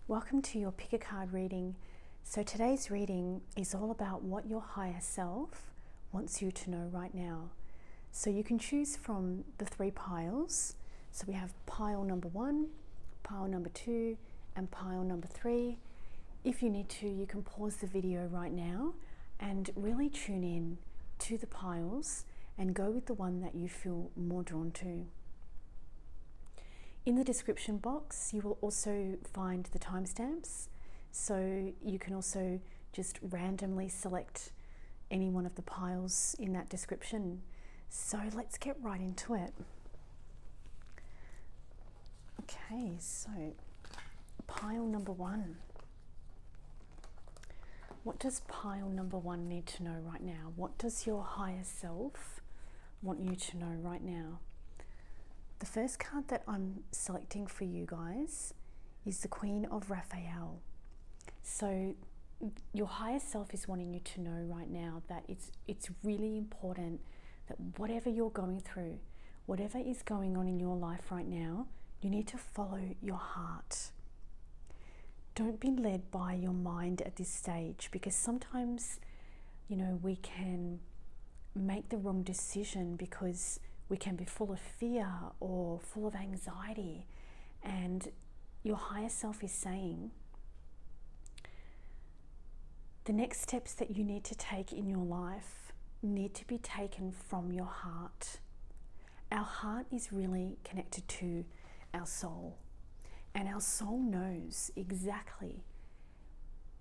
Welcome to your pick a card reading. So today's reading is all about what your higher self wants you to know right now. So you can choose from the three piles. So we have pile number 1, pile number 2, and pile number 3. If you need to, you can pause the video right now and really tune in to the piles and go with the one that you feel more drawn to. In the description box, you will also find the timestamps, so you can also just randomly select any one of the piles in that description. So let's get right into it. Okay, so pile number 1. What does pile number 1 need to know right now? What does your higher self want you to know right now? The first card that I'm selecting for you guys is the Queen of Raphael. So your higher self is wanting you to know right now that it's really important that whatever you're going through, whatever is going on in your life right now, you need to follow your heart. Don't be led by your mind at this stage, because sometimes, we can make the wrong decision because we can be full of fear or full of anxiety, and your higher self is saying the next steps that you need to take in your life need to be taken from your heart. Our heart is really connected to our soul, and our soul knows exactly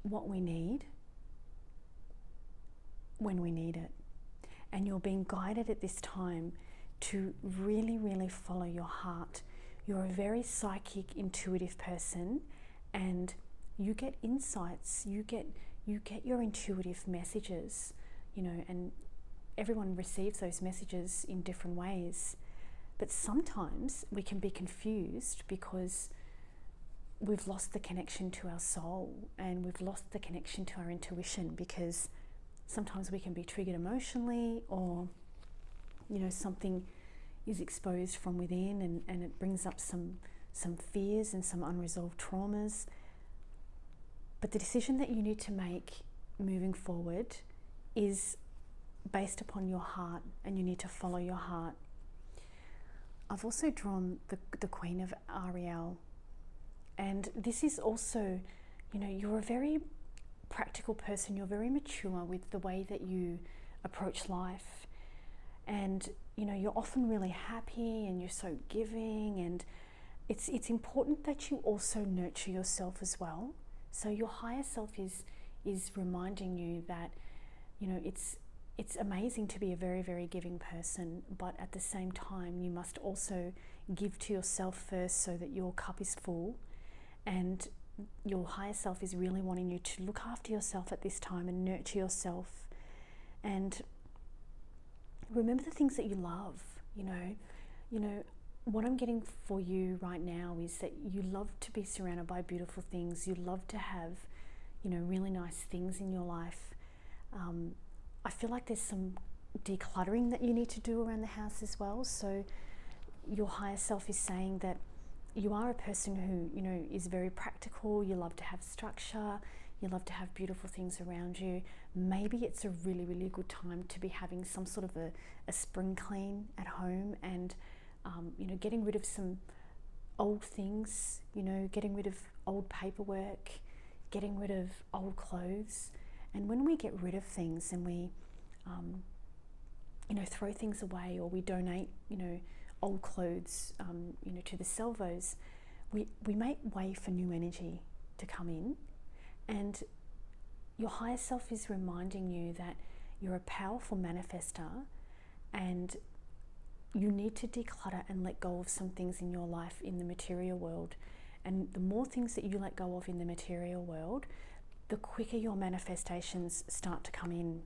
what we need when we need it. And you're being guided at this time to really, really follow your heart. You're a very psychic, intuitive person, and you get insights, you get your intuitive messages, and everyone receives those messages in different ways. But sometimes we can be confused because we've lost the connection to our soul, and we've lost the connection to our intuition, because sometimes we can be triggered emotionally, or something is exposed from within, and it brings up some fears and some unresolved traumas. But the decision that you need to make moving forward is based upon your heart, and you need to follow your heart. I've also drawn the Queen of Ariel, and this is also, you're a very practical person. You're very mature with the way that you approach life, and you're often really happy, and you're so giving, and it's important that you also nurture yourself as well. So your higher self is reminding you that it's amazing to be a very, very giving person, but at the same time you must also give to yourself first so that your cup is full. And your higher self is really wanting you to look after yourself at this time and nurture yourself, and remember the things that you love. What I'm getting for you right now is that you love to be surrounded by beautiful things. You love to have really nice things in your life. I feel like there's some decluttering that you need to do around the house as well. So your higher self is saying that you are a person who is very practical. You love to have structure, you love to have beautiful things around you. Maybe it's a really, really good time to be having some sort of a spring clean at home, and getting rid of some old things, getting rid of old paperwork, getting rid of old clothes. And when we get rid of things and we throw things away, or we donate old clothes to the salvos, we make way for new energy to come in. And your higher self is reminding you that you're a powerful manifester, and you need to declutter and let go of some things in your life in the material world. And the more things that you let go of in the material world, the quicker your manifestations start to come in.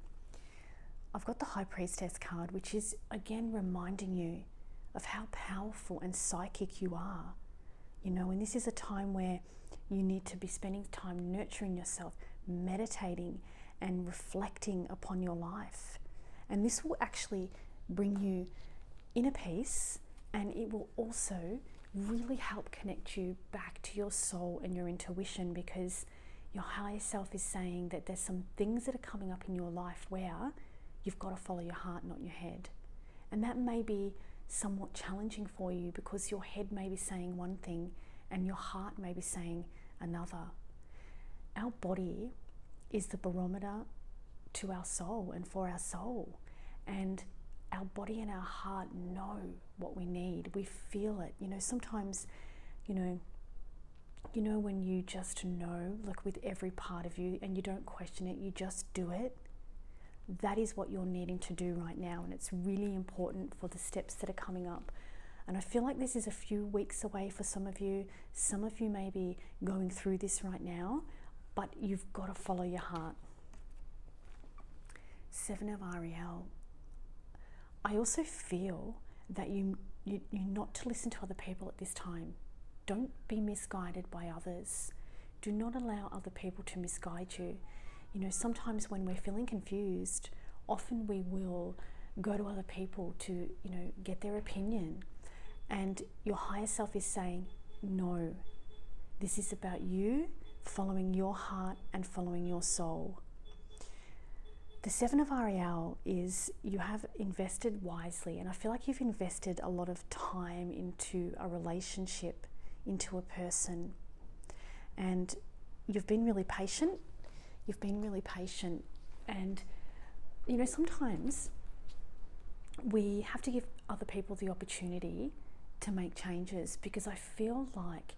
I've got the High Priestess card, which is again reminding you of how powerful and psychic you are. And this is a time where you need to be spending time nurturing yourself, meditating and reflecting upon your life. And this will actually bring you inner peace, and it will also really help connect you back to your soul and your intuition, because your higher self is saying that there's some things that are coming up in your life where you've got to follow your heart, not your head. And that may be somewhat challenging for you, because your head may be saying one thing and your heart may be saying another. Our body is the barometer to our soul and for our soul. And our body and our heart know what we need. We feel it. Sometimes, when you just know, like with every part of you, and you don't question it, you just do it. That is what you're needing to do right now. And it's really important for the steps that are coming up. And I feel like this is a few weeks away for some of you. Some of you may be going through this right now, but you've got to follow your heart. 7 of Ariel. I also feel that you're not to listen to other people at this time. Don't be misguided by others. Do not allow other people to misguide you. Sometimes when we're feeling confused, often we will go to other people to, get their opinion. And your higher self is saying, no, this is about you following your heart and following your soul. The 7 of Ariel is you have invested wisely, and I feel like you've invested a lot of time into a relationship, into a person, and you've been really patient. And sometimes we have to give other people the opportunity to make changes, because I feel like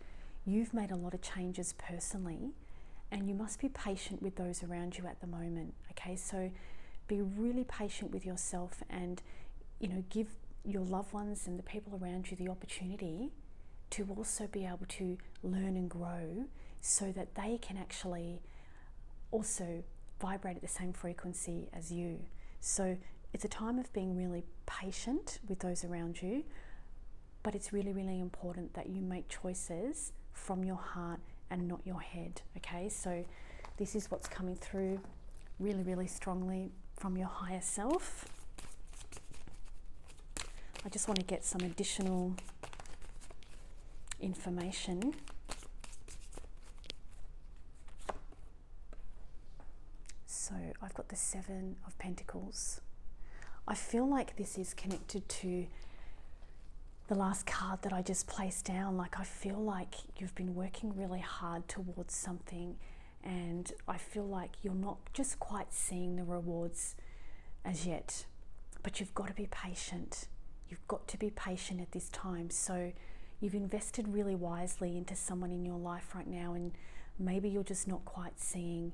you've made a lot of changes personally, and you must be patient with those around you at the moment. Okay, so be really patient with yourself, and give your loved ones and the people around you the opportunity to also be able to learn and grow, so that they can actually also vibrate at the same frequency as you. So it's a time of being really patient with those around you, but it's really, really important that you make choices from your heart and not your head. Okay, so this is what's coming through really, really strongly from your higher self. I just want to get some additional information. So I've got the 7 of Pentacles. I feel like this is connected to the last card that I just placed down. Like, I feel like you've been working really hard towards something, and I feel like you're not just quite seeing the rewards as yet, but you've got to be patient. You've got to be patient at this time. So you've invested really wisely into someone in your life right now, and maybe you're just not quite seeing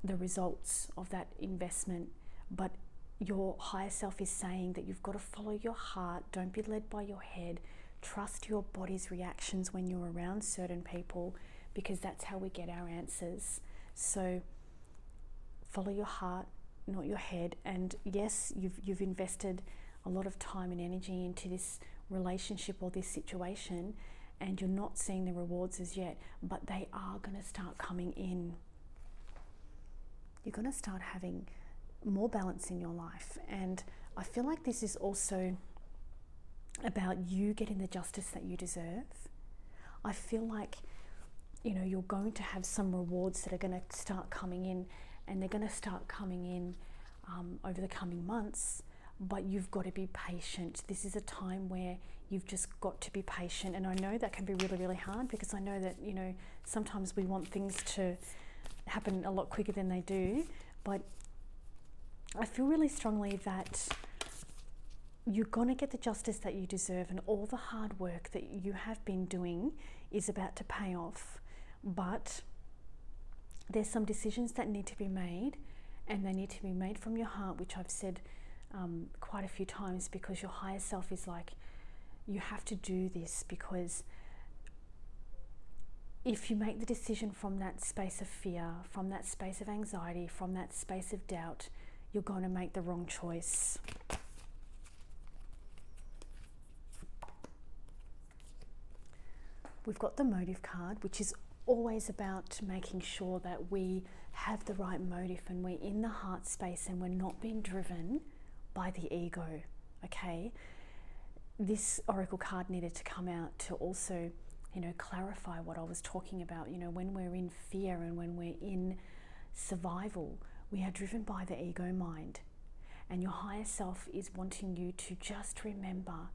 the results of that investment, but your higher self is saying that you've got to follow your heart. Don't be led by your head. Trust your body's reactions when you're around certain people, because that's how we get our answers. So follow your heart, not your head. And yes, you've invested a lot of time and energy into this relationship or this situation, and you're not seeing the rewards as yet, but they are going to start coming in. You're going to start having more balance in your life. And I feel like this is also about you getting the justice that you deserve. I feel like, you're going to have some rewards that are going to start coming in, and they're going to start coming in over the coming months, but you've got to be patient. This is a time where you've just got to be patient. And I know that can be really, really hard, because I know that, sometimes we want things to happen a lot quicker than they do, but I feel really strongly that you're going to get the justice that you deserve, and all the hard work that you have been doing is about to pay off. But there's some decisions that need to be made, and they need to be made from your heart, which I've said quite a few times, because your higher self is like, you have to do this, because if you make the decision from that space of fear, from that space of anxiety, from that space of doubt, you're going to make the wrong choice. We've got the motive card, which is always about making sure that we have the right motive and we're in the heart space and we're not being driven by the ego. Okay? this oracle card needed to come out to also, clarify what I was talking about. When we're in fear and when we're in survival, we are driven by the ego mind. And your higher self is wanting you to just remember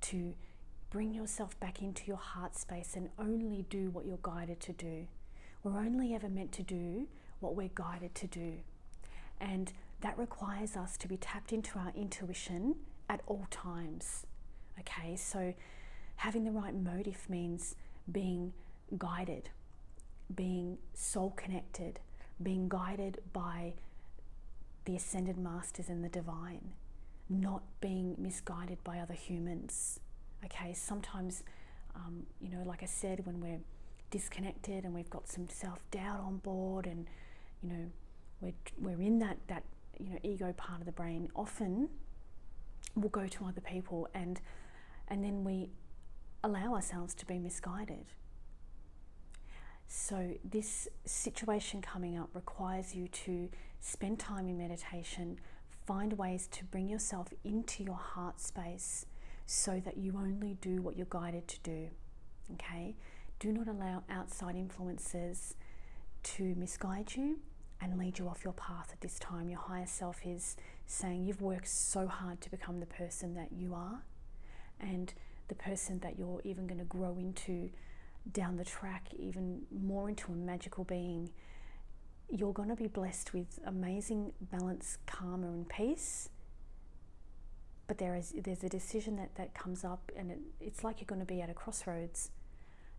to bring yourself back into your heart space and only do what you're guided to do. We're only ever meant to do what we're guided to do. And that requires us to be tapped into our intuition at all times. Okay, so having the right motive means being guided, being soul connected, being guided by the ascended masters and the divine, not being misguided by other humans. Okay, sometimes, like I said, when we're disconnected and we've got some self-doubt on board, and we're in that ego part of the brain, often we'll go to other people and then we allow ourselves to be misguided. So this situation coming up requires you to spend time in meditation, find ways to bring yourself into your heart space so that you only do what you're guided to do. Okay? Do not allow outside influences to misguide you and lead you off your path at this time. Your higher self is saying you've worked so hard to become the person that you are, and the person that you're even going to grow into down the track, even more into a magical being. You're going to be blessed with amazing balance, karma and peace. But there's a decision that comes up, and it's like you're going to be at a crossroads,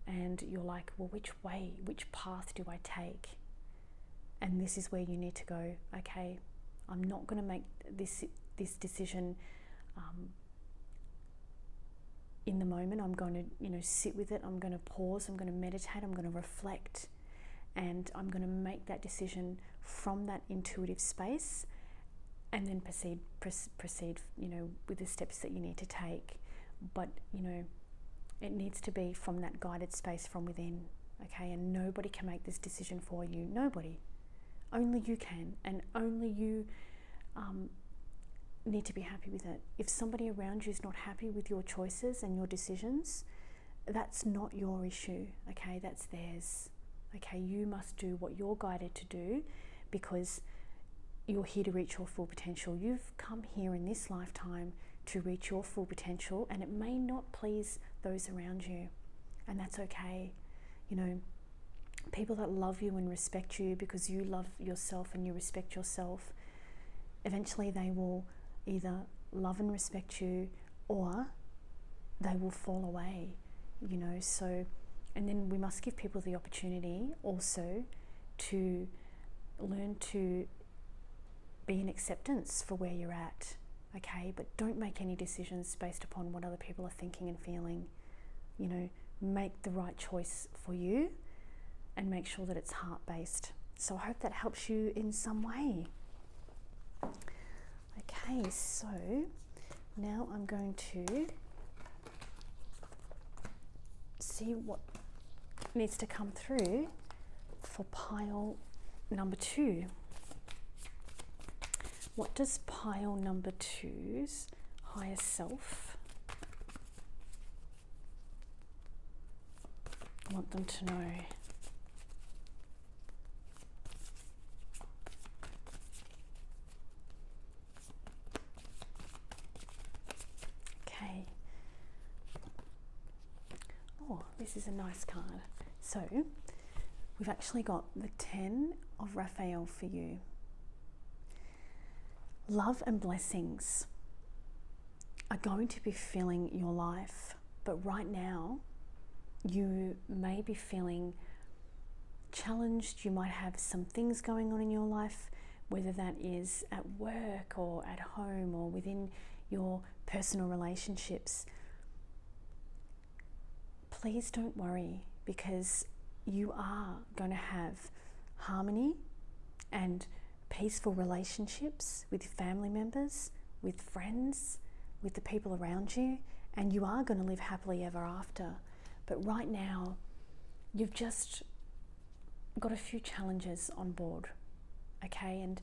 and you're like, well, which path do I take? And this is where you need to go. Okay, I'm not going to make this decision in the moment. I'm going to sit with it. I'm going to pause. I'm going to meditate. I'm going to reflect, and I'm going to make that decision from that intuitive space, and then proceed with the steps that you need to take. But it needs to be from that guided space from within. Okay, and nobody can make this decision for you. Nobody. Only you can, and only you need to be happy with it. If somebody around you is not happy with your choices and your decisions, that's not your issue. Okay, that's theirs. Okay, you must do what you're guided to do, because you're here to reach your full potential. You've come here in this lifetime to reach your full potential, and it may not please those around you, and that's okay. People that love you and respect you because you love yourself and you respect yourself, eventually they will either love and respect you, or they will fall away, so, and then we must give people the opportunity also to learn to be in acceptance for where you're at. Okay, but don't make any decisions based upon what other people are thinking and feeling. Make the right choice for you, and make sure that it's heart-based. So I hope that helps you in some way. Okay, so now I'm going to see what needs to come through for pile number 2. What does pile number 2's higher self want them to know? Okay. Oh, this is a nice card. So we've actually got the 10 of Raphael for you. Love and blessings are going to be filling your life, but right now you may be feeling challenged. You might have some things going on in your life, whether that is at work or at home or within your personal relationships. Please don't worry, because you are going to have harmony and peaceful relationships with family members, with friends, with the people around you, and you are going to live happily ever after. But right now, you've just got a few challenges on board, okay? And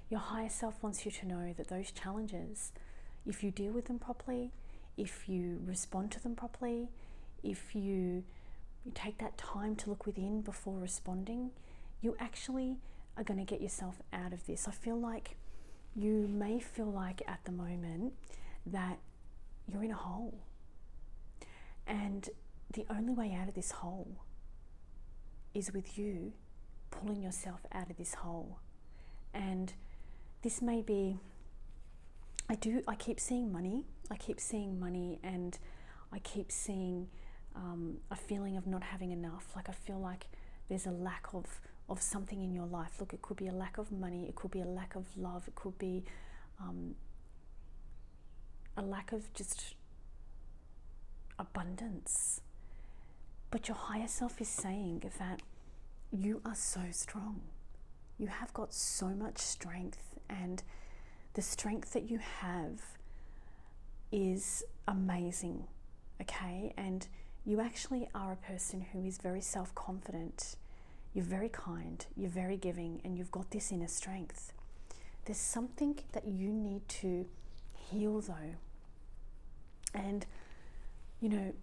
your higher self wants you to know that those challenges, if you deal with them properly, if you respond to them properly, if you take that time to look within before responding, you actually are going to get yourself out of this. I feel like you may feel like at the moment that you're in a hole, and the only way out of this hole is with you pulling yourself out of this hole. And this may be, I keep seeing money, and I keep seeing a feeling of not having enough. Like I feel like there's a lack of something in your life. Look, it could be a lack of money, it could be a lack of love, it could be a lack of just abundance. But your higher self is saying that you are so strong. You have got so much strength, and the strength that you have is amazing, okay? And you actually are a person who is very self-confident. You're very kind, you're very giving, and you've got this inner strength. There's something that you need to heal though. And, you know,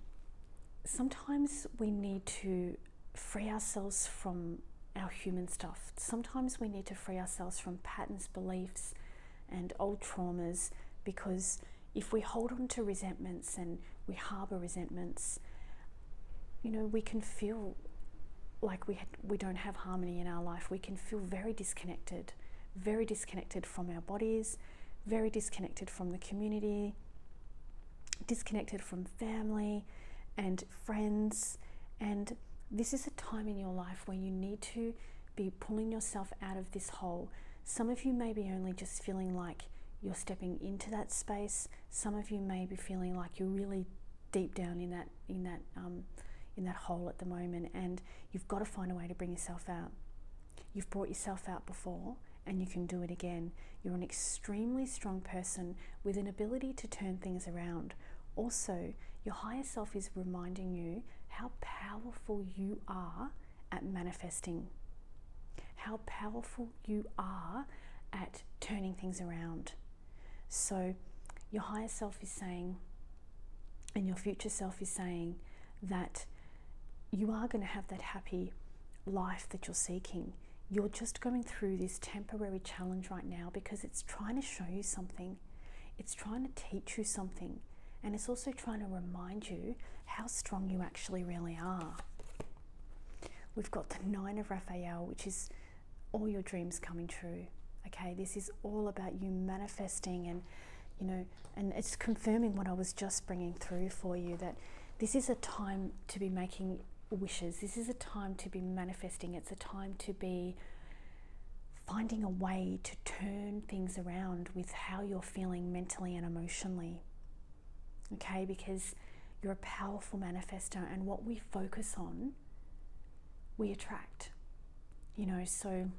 sometimes we need to free ourselves from our human stuff. Sometimes we need to free ourselves from patterns, beliefs, and old traumas, because if we hold on to resentments and we harbor resentments, you know, we can feel like we don't have harmony in our life. We can feel very disconnected from our bodies, very disconnected from the community, disconnected from family and friends. And this is a time in your life where you need to be pulling yourself out of this hole. Some of you may be only just feeling like you're stepping into that space. Some of you may be feeling like you're really deep down in that hole at the moment, and you've got to find a way to bring yourself out. You've brought yourself out before, and you can do it again. You're an extremely strong person with an ability to turn things around. Also, your higher self is reminding you how powerful you are at manifesting, how powerful you are at turning things around. So your higher self is saying, and your future self is saying, that you are going to have that happy life that you're seeking. You're just going through this temporary challenge right now because it's trying to show you something. It's trying to teach you something. And it's also trying to remind you how strong you actually really are. We've got the 9 of Raphael, which is all your dreams coming true. Okay, this is all about you manifesting, and you know, and it's confirming what I was just bringing through for you, that this is a time to be making wishes. This is a time to be manifesting. It's a time to be finding a way to turn things around with how you're feeling mentally and emotionally. Okay, because you're a powerful manifestor, and what we focus on, we attract. You know, so,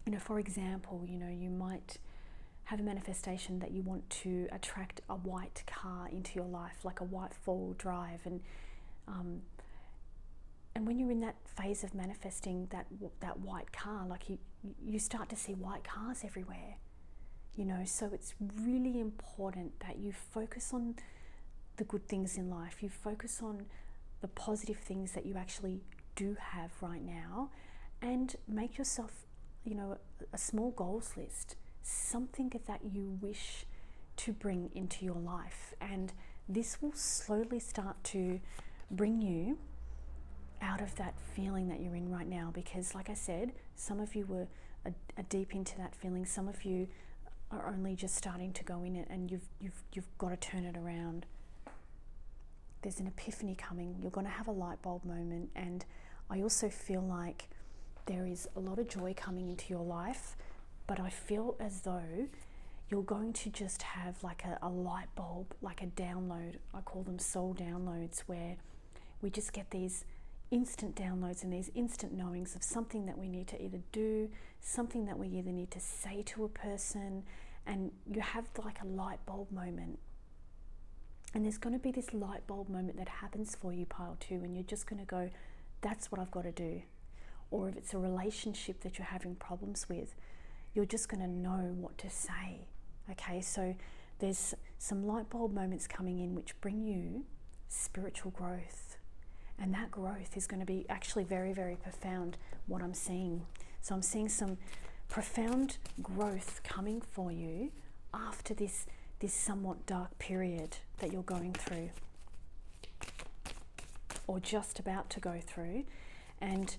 you know, for example, you know, you might have a manifestation that you want to attract a white car into your life, like a white 4-wheel drive, and when you're in that phase of manifesting that white car, like you start to see white cars everywhere, you know. So it's really important that you focus on the good things in life. You focus on the positive things that you actually do have right now, and make yourself, you know, a small goals list, something that you wish to bring into your life. And this will slowly start to bring you out of that feeling that you're in right now, because like I said, some of you are deep into that feeling. Some of you are only just starting to go in it, and you've got to turn it around. There's an epiphany coming. You're going to have a light bulb moment, and I also feel like there is a lot of joy coming into your life, but I feel as though you're going to just have like a light bulb, like a download. I call them soul downloads, where we just get these instant downloads and these instant knowings of something that we need to either do, something that we either need to say to a person, and you have like a light bulb moment. And there's going to be this light bulb moment that happens for you, pile 2, and you're just going to go, that's what I've got to do. Or if it's a relationship that you're having problems with, you're just going to know what to say. Okay, so there's some light bulb moments coming in which bring you spiritual growth. And that growth is going to be actually very, very profound, what I'm seeing. So I'm seeing some profound growth coming for you after this somewhat dark period that you're going through, or just about to go through. And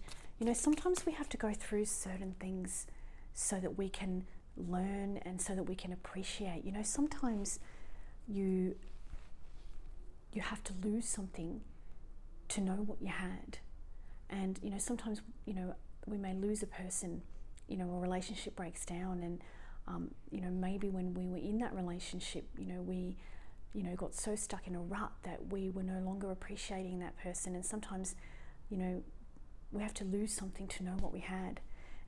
sometimes we have to go through certain things so that we can learn and so that we can appreciate. Sometimes you have to lose something to know what you had. And sometimes we may lose a person, a relationship breaks down, and maybe when we were in that relationship, we got so stuck in a rut that we were no longer appreciating that person. And sometimes we have to lose something to know what we had.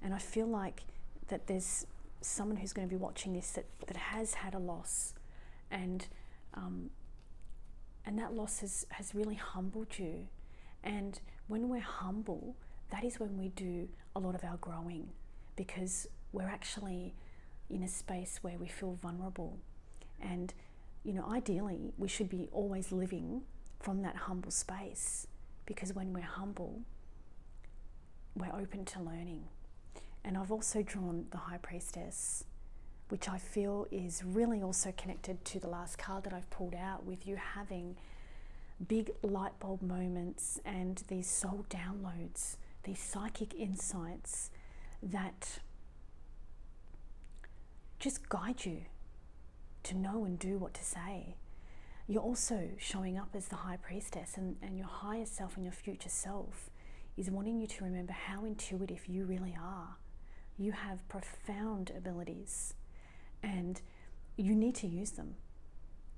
And I feel like that there's someone who's going to be watching this that has had a loss, and that loss has really humbled you. And when we're humble, that is when we do a lot of our growing, because we're actually in a space where we feel vulnerable. And ideally we should be always living from that humble space, because when we're humble, we're open to learning. And I've also drawn the High Priestess, which I feel is really also connected to the last card that I've pulled out, with you having big light bulb moments and these soul downloads, these psychic insights that just guide you to know and do what to say. You're also showing up as the High Priestess, and your higher self and your future self is wanting you to remember how intuitive you really are. You have profound abilities and you need to use them.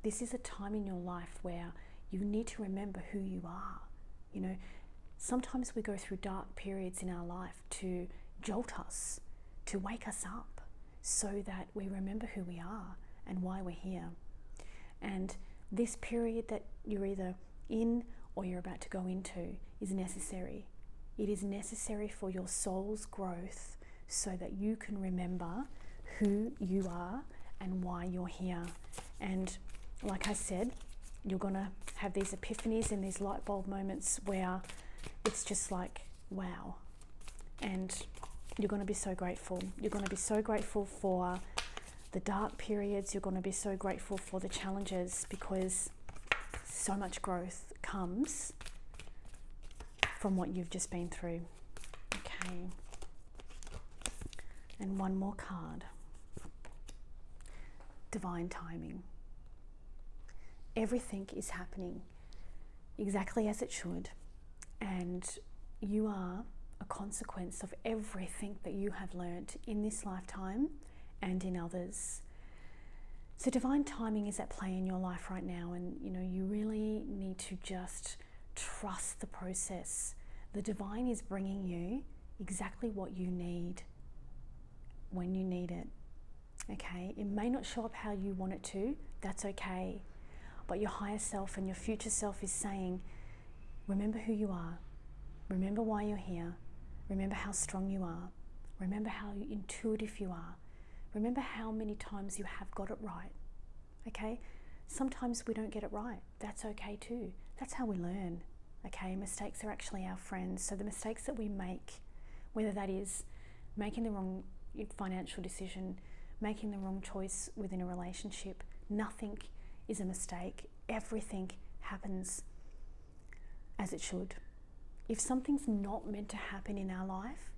This is a time in your life where you need to remember who you are. Sometimes we go through dark periods in our life to jolt us, to wake us up, so that we remember who we are and why we're here. And this period that you're either in or you're about to go into is necessary. It is necessary for your soul's growth, so that you can remember who you are and why you're here. And like I said, you're gonna have these epiphanies and these light bulb moments where it's just like, wow. And you're gonna be so grateful. You're gonna be so grateful for the dark periods. You're gonna be so grateful for the challenges, because so much growth comes from what you've just been through. Okay. And one more card. Divine timing. Everything is happening exactly as it should, and you are a consequence of everything that you have learned in this lifetime and in others. So divine timing is at play in your life right now, and you really need to just trust the process. The divine is bringing you exactly what you need when you need it. Okay, it may not show up how you want it to, that's okay. But your higher self and your future self is saying, remember who you are, remember why you're here, remember how strong you are, remember how intuitive you are, remember how many times you have got it right. Okay, sometimes we don't get it right, that's okay too. That's how we learn. Okay, mistakes are actually our friends. So the mistakes that we make, whether that is making the wrong financial decision, making the wrong choice within a relationship, nothing is a mistake. Everything happens as it should. If something's not meant to happen in our life,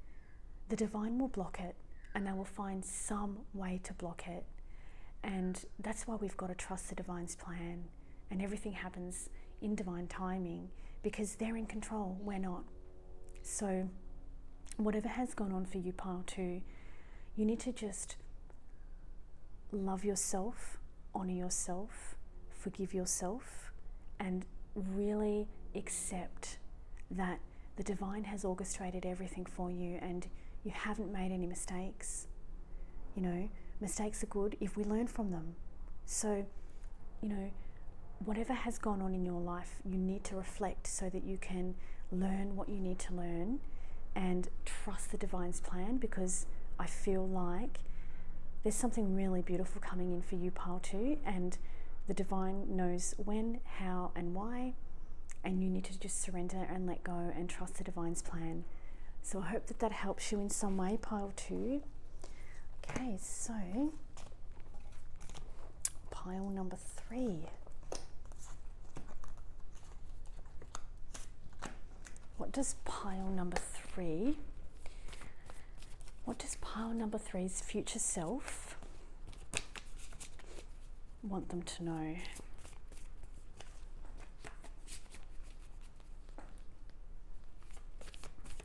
the divine will block it, and they will find some way to block it. And that's why we've got to trust the divine's plan, and everything happens in divine timing, because they're in control, we're not. So whatever has gone on for you, pile 2, you need to just love yourself, honor yourself, forgive yourself, and really accept that the divine has orchestrated everything for you, and you haven't made any mistakes. Mistakes are good if we learn from them. So, whatever has gone on in your life, you need to reflect so that you can learn what you need to learn and trust the divine's plan, because I feel like there's something really beautiful coming in for you, pile 2, and the divine knows when, how, and why, and you need to just surrender and let go and trust the divine's plan. So I hope that that helps you in some way, pile 2. Okay, so pile number 3. What does pile number 3's future self want them to know?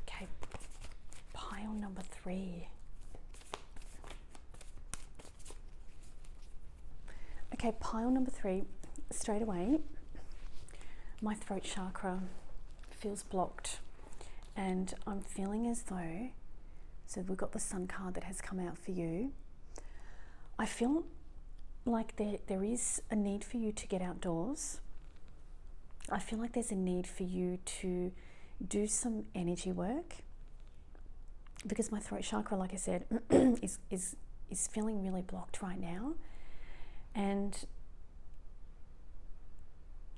Okay, pile number 3. Okay, pile number 3, straight away, my throat chakra feels blocked, and I'm feeling as though, so we've got the Sun card that has come out for you. I feel like there is a need for you to get outdoors. I feel like there's a need for you to do some energy work, because my throat chakra, like I said, is feeling really blocked right now. And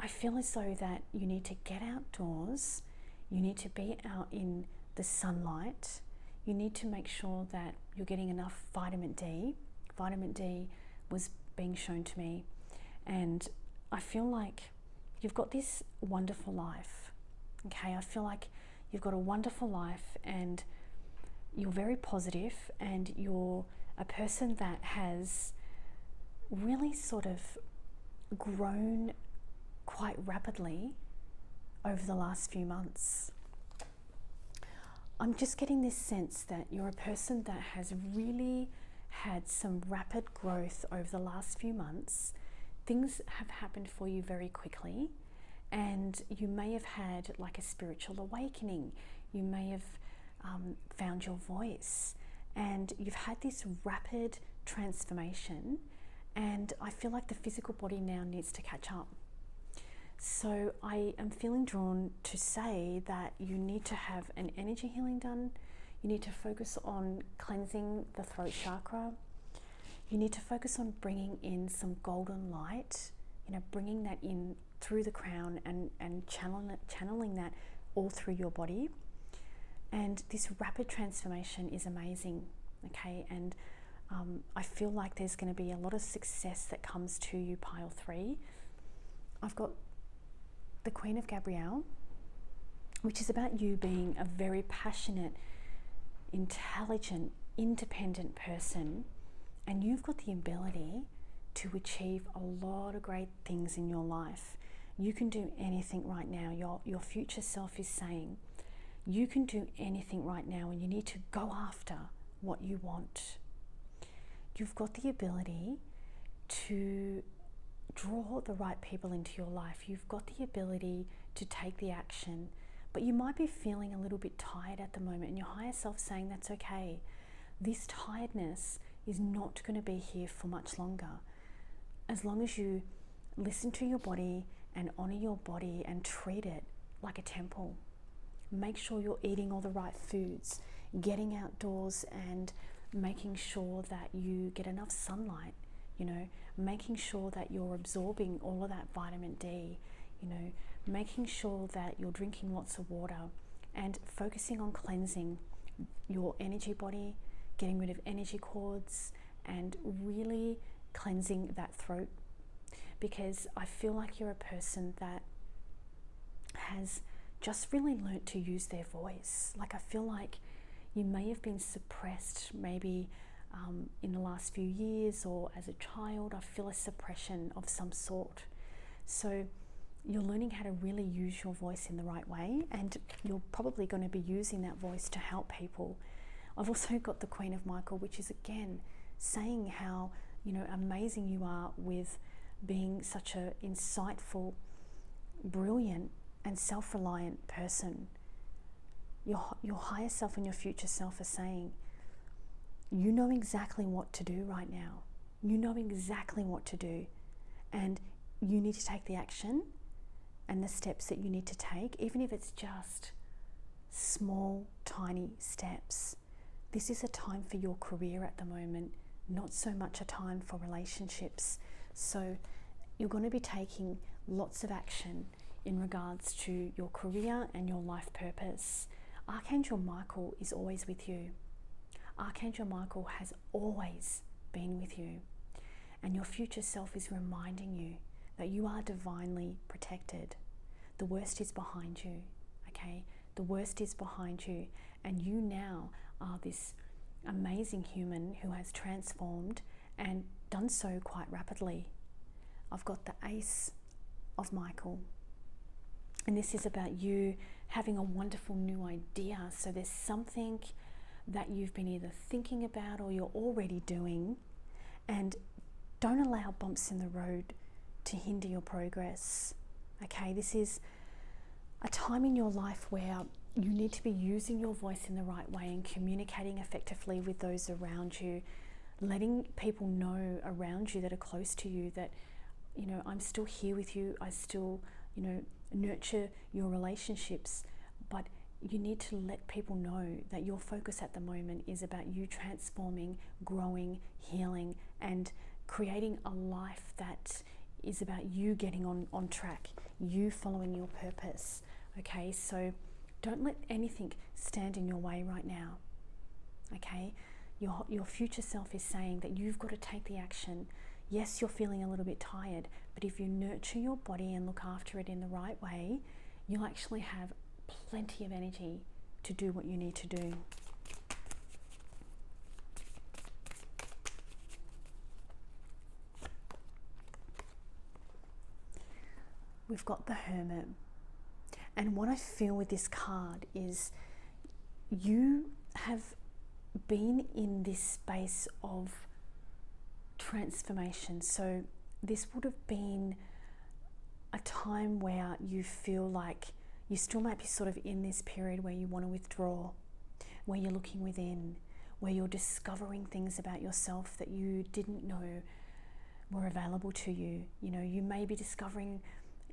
I feel as though that you need to get outdoors, you need to be out in the sunlight, you need to make sure that you're getting enough vitamin D. Vitamin D was being shown to me, and I feel like you've got this wonderful life. Okay, I feel like you've got a wonderful life, and you're very positive, and you're a person that has really sort of grown quite rapidly over the last few months. I'm just getting this sense that you're a person that has really had some rapid growth over the last few months. Things have happened for you very quickly, and you may have had like a spiritual awakening. You may have found your voice, and you've had this rapid transformation, and I feel like the physical body now needs to catch up. So I am feeling drawn to say that you need to have an energy healing done. You need to focus on cleansing the throat chakra. You need to focus on bringing in some golden light, bringing that in through the crown and channeling that all through your body. And this rapid transformation is amazing, okay? And I feel like there's going to be a lot of success that comes to you, pile 3. I've got the Queen of Gabrielle, which is about you being a very passionate, intelligent, independent person, and you've got the ability to achieve a lot of great things in your life. You can do anything right now. Your future self is saying you can do anything right now, and you need to go after what you want. You've got the ability to draw the right people into your life. You've got the ability to take the action, but you might be feeling a little bit tired at the moment, and your higher self saying that's okay. This tiredness is not going to be here for much longer. As long as you listen to your body and honor your body and treat it like a temple. Make sure you're eating all the right foods, getting outdoors and making sure that you get enough sunlight, making sure that you're absorbing all of that vitamin D, making sure that you're drinking lots of water, and focusing on cleansing your energy body, getting rid of energy cords, and really cleansing that throat. Because I feel like you're a person that has just really learnt to use their voice. Like, I feel like you may have been suppressed maybe in the last few years, or as a child. I feel a suppression of some sort. So you're learning how to really use your voice in the right way, and you're probably going to be using that voice to help people. I've also got the Queen of Michael, which is again saying how amazing you are with being such an insightful, brilliant and self-reliant person. Your higher self and your future self are saying, you know exactly what to do right now. You know exactly what to do, and you need to take the action and the steps that you need to take, even if it's just small, tiny steps. This is a time for your career at the moment. not so much a time for relationships. So you're going to be taking lots of action in regards to your career and your life purpose. Archangel Michael is always with you. Archangel Michael has always been with you. And your future self is reminding you that you are divinely protected. The worst is behind you, okay? The worst is behind you. And you now are this amazing human who has transformed and done so quite rapidly. I've got the Ace of Michael. And this is about you having a wonderful new idea. So there's something that you've been either thinking about or you're already doing. And don't allow bumps in the road to hinder your progress. Okay, this is a time in your life where you need to be using your voice in the right way and communicating effectively with those around you, letting people know around you that are close to you that, you know, I'm still here with you. I still, you know, nurture your relationships, but you need to let people know that your focus at the moment is about you transforming, growing, healing, and creating a life that is about you getting on track, you following your purpose. Okay, so don't let anything stand in your way right now. Okay, your future self is saying that you've got to take the action. Yes, you're feeling a little bit tired, but if you nurture your body and look after it in the right way, you'll actually have plenty of energy to do what you need to do. We've got the Hermit. And what I feel with this card is you have been in this space of transformation. So this would have been a time where you feel like you still might be sort of in this period where you want to withdraw, where you're looking within, where you're discovering things about yourself that you didn't know were available to you. You know, you may be discovering,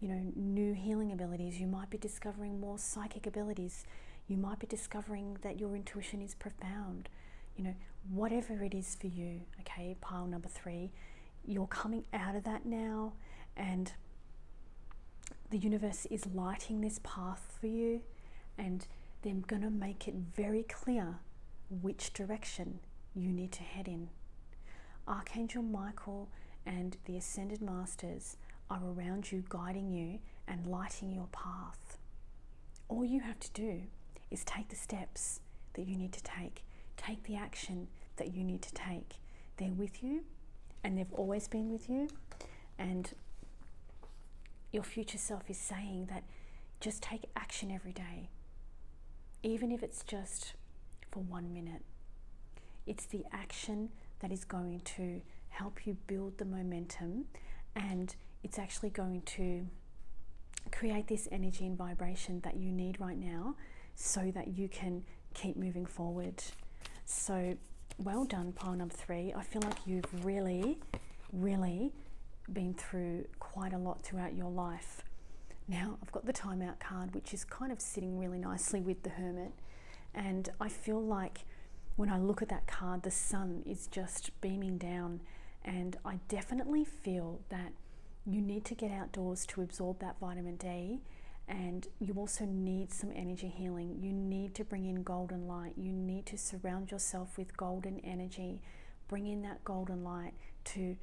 you know, new healing abilities. You might be discovering more psychic abilities. You might be discovering that your intuition is profound. You know, whatever it is for you, okay, pile number 3, you're coming out of that now, and the universe is lighting this path for you, and they're going to make it very clear which direction you need to head in. Archangel Michael and the Ascended Masters are around you, guiding you and lighting your path. All you have to do is take the steps that you need to take the action that you need to take. They're with you, and they've always been with you, and your future self is saying that just take action every day, even if it's just for 1 minute. It's the action that is going to help you build the momentum, and it's actually going to create this energy and vibration that you need right now so that you can keep moving forward. So well done, pile number 3. I feel like you've really been through quite a lot throughout your life. Now I've got the timeout card, which is kind of sitting really nicely with the Hermit, and I feel like when I look at that card, the sun is just beaming down, and I definitely feel that you need to get outdoors to absorb that vitamin D, and you also need some energy healing. You need to bring in golden light. You need to surround yourself with golden energy. Bring in that golden light to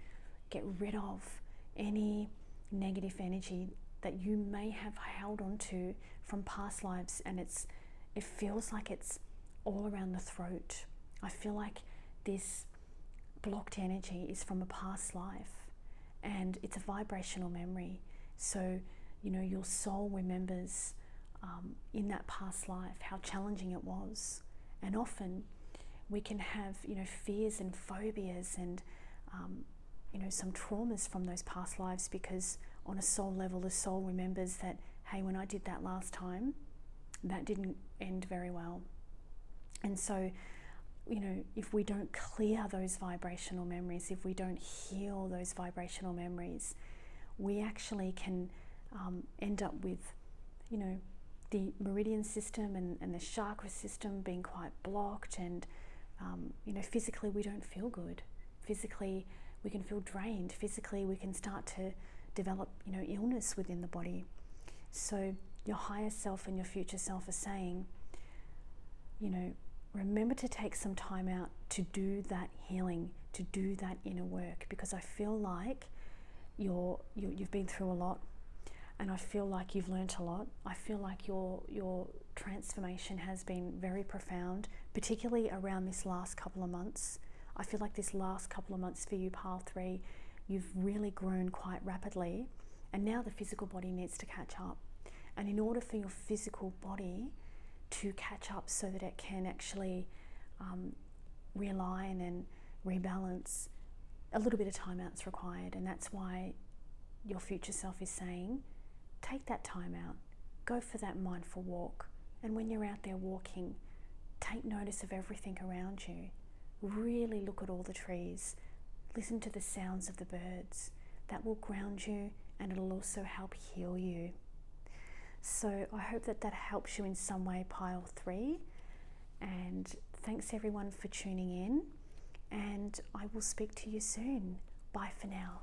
get rid of any negative energy that you may have held on to from past lives, and it feels like it's all around the throat. I feel like this blocked energy is from a past life, and it's a vibrational memory. So, you know, your soul remembers in that past life how challenging it was. And often we can have, you know, fears and phobias and, you know, some traumas from those past lives, because on a soul level, the soul remembers that, hey, when I did that last time, that didn't end very well. And so, you know, if we don't clear those vibrational memories, if we don't heal those vibrational memories, we actually can end up with, you know, the meridian system and the chakra system being quite blocked, and you know, physically we don't feel good. Physically, we can feel drained. Physically, we can start to develop, illness within the body. So your higher self and your future self are saying, remember to take some time out to do that healing, to do that inner work, because I feel like you've been through a lot, and I feel like you've learnt a lot. I feel like your transformation has been very profound, particularly around this last couple of months. I feel like this last couple of months for you, Pile 3, you've really grown quite rapidly, and now the physical body needs to catch up. And in order for your physical body to catch up so that it can actually realign and rebalance, a little bit of time out is required. And that's why your future self is saying, take that time out, go for that mindful walk. And when you're out there walking, take notice of everything around you. Really look at all the trees, listen to the sounds of the birds. That will ground you, and it'll also help heal you. So I hope that helps you in some way, Pile 3. And thanks everyone for tuning in, and I will speak to you soon. Bye for now.